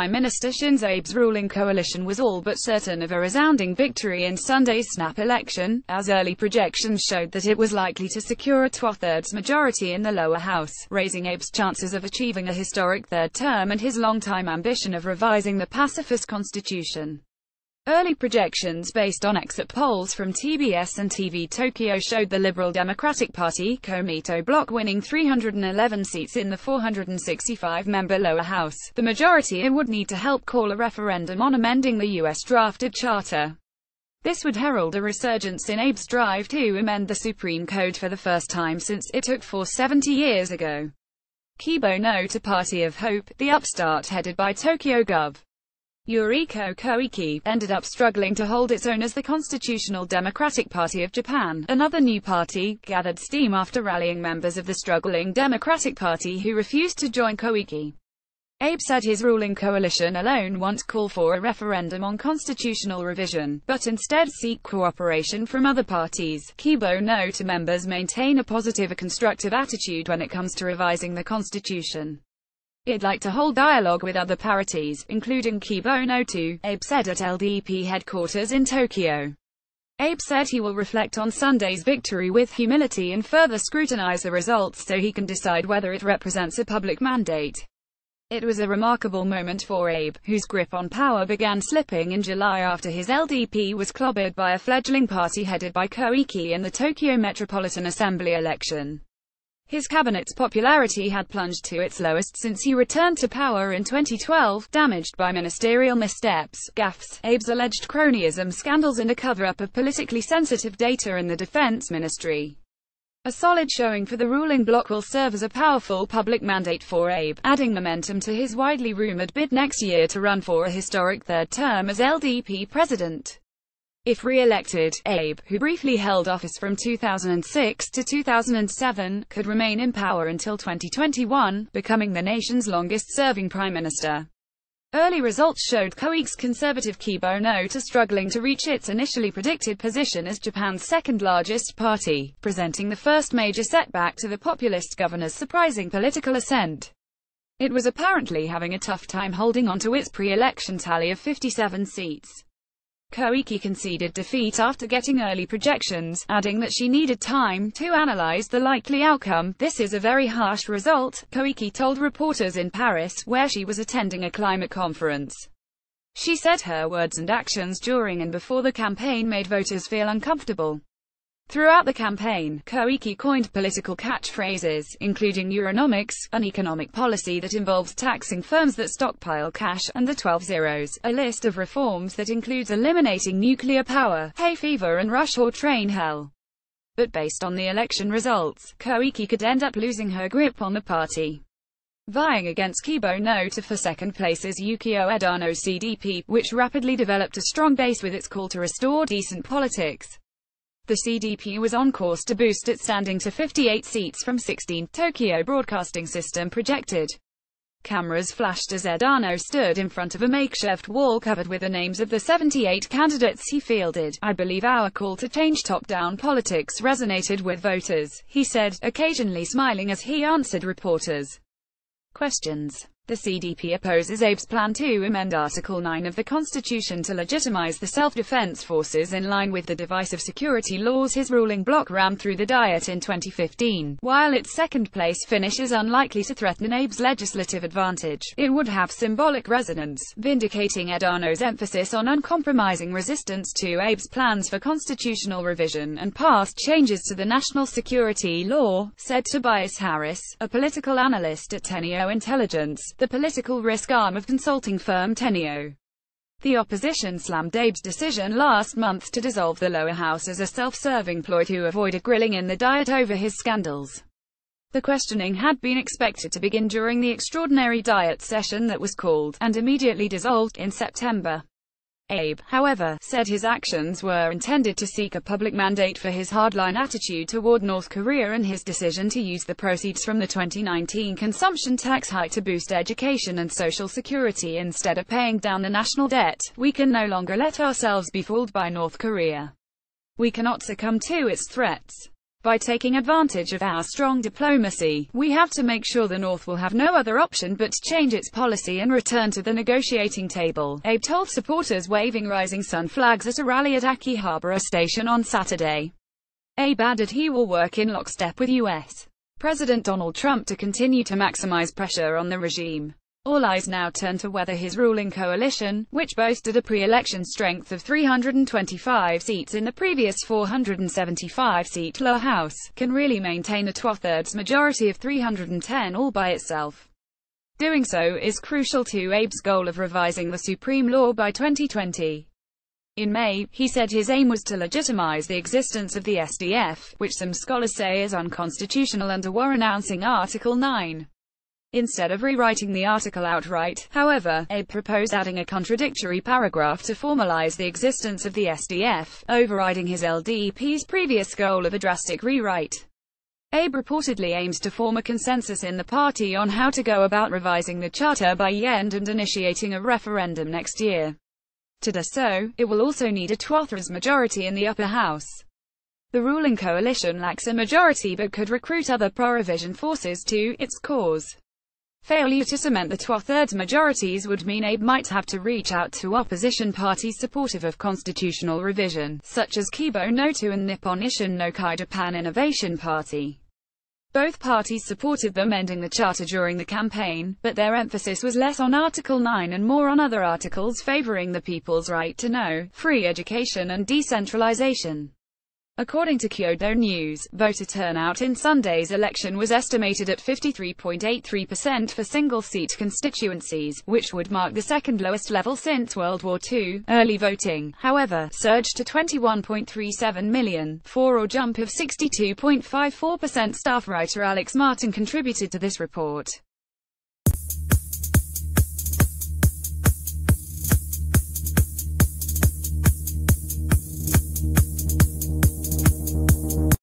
Prime Minister Shinzo Abe's ruling coalition was all but certain of a resounding victory in Sunday's snap election, as early projections showed that it was likely to secure a two-thirds majority in the lower house, raising Abe's chances of achieving a historic third term and his long-time ambition of revising the pacifist constitution. Early projections based on exit polls from TBS and TV Tokyo showed the Liberal Democratic Party Komito bloc winning 311 seats in the 465-member lower house, the majority it would need to help call a referendum on amending the U.S. drafted charter. This would herald a resurgence in Abe's drive to amend the Supreme Code for the first time since it took 70 years ago. Kibo no to Party of Hope, the upstart headed by Tokyo Gov. Yuriko Koike, ended up struggling to hold its own as the Constitutional Democratic Party of Japan, another new party, gathered steam after rallying members of the struggling Democratic Party who refused to join Koike. Abe said his ruling coalition alone won't call for a referendum on constitutional revision, but instead seek cooperation from other parties. Kibo no to members maintain a positive constructive attitude when it comes to revising the constitution. I'd like to hold dialogue with other parties, including Kibo no to, Abe said at LDP headquarters in Tokyo. Abe said he will reflect on Sunday's victory with humility and further scrutinize the results so he can decide whether it represents a public mandate. It was a remarkable moment for Abe, whose grip on power began slipping in July after his LDP was clobbered by a fledgling party headed by Koike in the Tokyo Metropolitan Assembly election. His cabinet's popularity had plunged to its lowest since he returned to power in 2012, damaged by ministerial missteps, gaffes, Abe's alleged cronyism scandals and a cover-up of politically sensitive data in the Defense Ministry. A solid showing for the ruling bloc will serve as a powerful public mandate for Abe, adding momentum to his widely rumored bid next year to run for a historic third term as LDP president. If re-elected, Abe, who briefly held office from 2006 to 2007, could remain in power until 2021, becoming the nation's longest-serving prime minister. Early results showed Koike's conservative Kibo no to struggling to reach its initially predicted position as Japan's second-largest party, presenting the first major setback to the populist governor's surprising political ascent. It was apparently having a tough time holding on to its pre-election tally of 57 seats. Koike conceded defeat after getting early projections, adding that she needed time to analyze the likely outcome. "This is a very harsh result," Koike told reporters in Paris, where she was attending a climate conference. She said her words and actions during and before the campaign made voters feel uncomfortable. Throughout the campaign, Koike coined political catchphrases, including Euronomics, an economic policy that involves taxing firms that stockpile cash, and the 12 Zeros, a list of reforms that includes eliminating nuclear power, hay fever and rush or train hell. But based on the election results, Koike could end up losing her grip on the party. Vying against Kibo no to for second place is Yukio Edano's CDP, which rapidly developed a strong base with its call to restore decent politics. The CDP was on course to boost its standing to 58 seats from 16, Tokyo Broadcasting System projected. Cameras flashed as Edano stood in front of a makeshift wall covered with the names of the 78 candidates he fielded. "I believe our call to change top-down politics resonated with voters," he said, occasionally smiling as he answered reporters' questions. The CDP opposes Abe's plan to amend Article 9 of the Constitution to legitimize the self-defense forces in line with the divisive security laws his ruling bloc rammed through the Diet in 2015. While its second-place finish is unlikely to threaten Abe's legislative advantage, it would have symbolic resonance, vindicating Edano's emphasis on uncompromising resistance to Abe's plans for constitutional revision and past changes to the national security law, said Tobias Harris, a political analyst at Teneo Intelligence, the political risk arm of consulting firm Teneo. The opposition slammed Abe's decision last month to dissolve the lower house as a self-serving ploy to avoid a grilling in the Diet over his scandals. The questioning had been expected to begin during the extraordinary Diet session that was called, and immediately dissolved, in September. Abe, however, said his actions were intended to seek a public mandate for his hardline attitude toward North Korea and his decision to use the proceeds from the 2019 consumption tax hike to boost education and social security instead of paying down the national debt. "We can no longer let ourselves be fooled by North Korea. We cannot succumb to its threats. By taking advantage of our strong diplomacy, we have to make sure the North will have no other option but to change its policy and return to the negotiating table, Abe told supporters waving Rising Sun flags at a rally at Akihabara Station on Saturday. Abe added he will work in lockstep with U.S. President Donald Trump to continue to maximize pressure on the regime. All eyes now turn to whether his ruling coalition, which boasted a pre-election strength of 325 seats in the previous 475-seat lower house, can really maintain a two-thirds majority of 310 all by itself. Doing so is crucial to Abe's goal of revising the Supreme Law by 2020. In May, he said his aim was to legitimize the existence of the SDF, which some scholars say is unconstitutional under war, announcing Article 9. Instead of rewriting the article outright, however, Abe proposed adding a contradictory paragraph to formalize the existence of the SDF, overriding his LDP's previous goal of a drastic rewrite. Abe reportedly aims to form a consensus in the party on how to go about revising the charter by year-end and initiating a referendum next year. To do so, it will also need a two-thirds majority in the upper house. The ruling coalition lacks a majority but could recruit other pro-revision forces to its cause. Failure to cement the two-thirds majorities would mean Abe might have to reach out to opposition parties supportive of constitutional revision, such as Kibo No-To and Nippon Ishin no Kai Japan Innovation Party. Both parties supported them ending the charter during the campaign, but their emphasis was less on Article 9 and more on other articles favoring the people's right to know, free education and decentralization. According to Kyodo News, voter turnout in Sunday's election was estimated at 53.83% for single-seat constituencies, which would mark the second lowest level since World War II. Early voting, however, surged to 21.37 million, a jump of 62.54%. Staff writer Alex Martin contributed to this report.